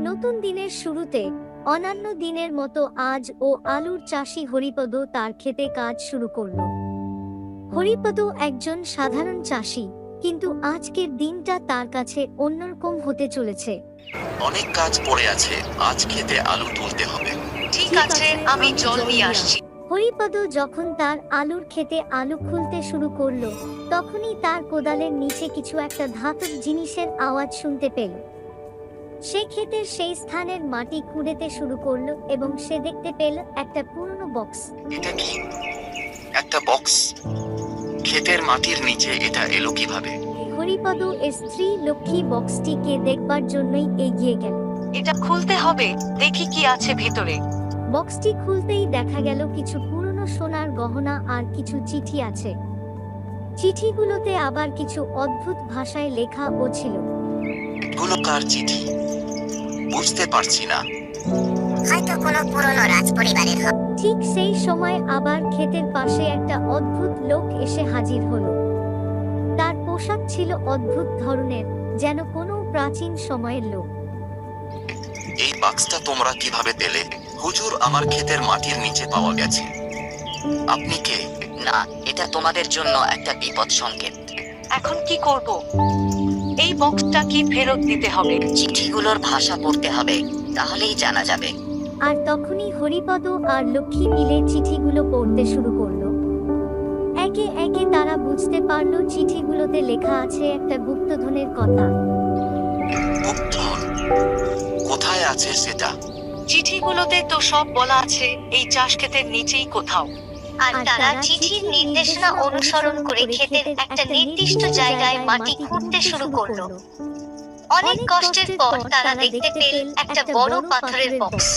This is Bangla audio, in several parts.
নতুন দিনের শুরুতে অন্যান্য দিনের মতো আজও আলুর চাষি হরিপদ তার ক্ষেতে কাজ শুরু করল। হরিপদ একজন সাধারণ চাষি, কিন্তু আজকের দিনটা তার কাছে অন্যরকম হতে চলেছে। অনেক কাজ পড়ে আছে, আজ খেতে আলু তুলতে হবে। ঠিক আছে, আমি জল নিয়ে আসছি। হরিপদ যখন তার আলুর ক্ষেতে আলু খুলতে শুরু করলো, তখনই তার কোদালের নিচে কিছু একটা ধাতব জিনিসের আওয়াজ শুনতে পেল। সে ক্ষেতের সেই স্থানের মাটি খুঁড়তে শুরু করলো এবং সে দেখতে পেল একটা পুরনো বক্স। এটা কি? একটা বক্স? ক্ষেতের মাটির নিচে এটা এলো কিভাবে? হরিপদ এর স্ত্রী লক্ষ্মী বক্সটিকে দেখবার জন্যই এগিয়ে গেল। এটা খুলতে হবে, দেখি কি আছে ভিতরে। বক্সটি খুলতেই দেখা গেল কিছু পুরনো সোনার গহনা আর কিছু চিঠি আছে। চিঠিগুলোতে আবার কিছু অদ্ভুত ভাষায় লেখাও ছিল। এগুলো কার চিঠি? বুঝতে পারছি না। হয়তো কোনো পুরনো রাজপরিবারের হবে। ঠিক সেই সময় আবার ক্ষেতের পাশে একটা অদ্ভুত লোক এসে হাজির হলো। তার পোশাক ছিল অদ্ভুত ধরনের, যেন কোনো প্রাচীন সময়ের লোক। এই বাক্সটা তোমরা কিভাবে পেলে? হুজুর, আমার ক্ষেতের মাটির নিচে পাওয়া গেছে। আপনি কে? না, এটা তোমাদের জন্য একটা বিপদ সংকেত। এখন কি করব? এই বক্সটা কি ফেরত দিতে হবে? চিঠিগুলোর ভাষা পড়তে হবে, তাহলেই জানা যাবে। আর তখনই হরিপদ আর লক্ষ্মী মিলে চিঠিগুলো পড়তে শুরু করলো। একে একে তারা বুঝতে পারলো চিঠিগুলোতে লেখা আছে একটা গুপ্তধনের কথা। গুপ্তধন? কোথায় আছে সেটা? চিঠিগুলোতে তো সব বলা আছে এই চাষ ক্ষেতের নিচেই কোথাও। আর তারা চিঠির নির্দেশনা অনুসরণ করে ক্ষেতের একটা নির্দিষ্ট জায়গায় মাটি খুঁড়তে শুরু করলো। অনেক কষ্টের পর তারা দেখতে পেল একটা বড় পাথরের বক্স।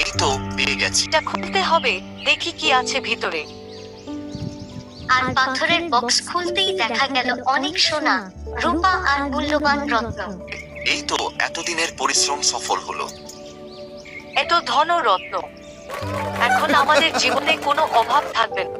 এই তো পেয়ে গেছি। এটা খুলতে হবে, দেখি কি আছে ভিতরে। আর পাথরের বক্স খুলতেই দেখা গেল অনেক সোনা, রূপা আর মূল্যবান রত্ন। এই তো এতদিনের পরিশ্রম সফল হলো। এত ধন ও রত্ন, এখন আমাদের জীবনে কোনো অভাব থাকবে না।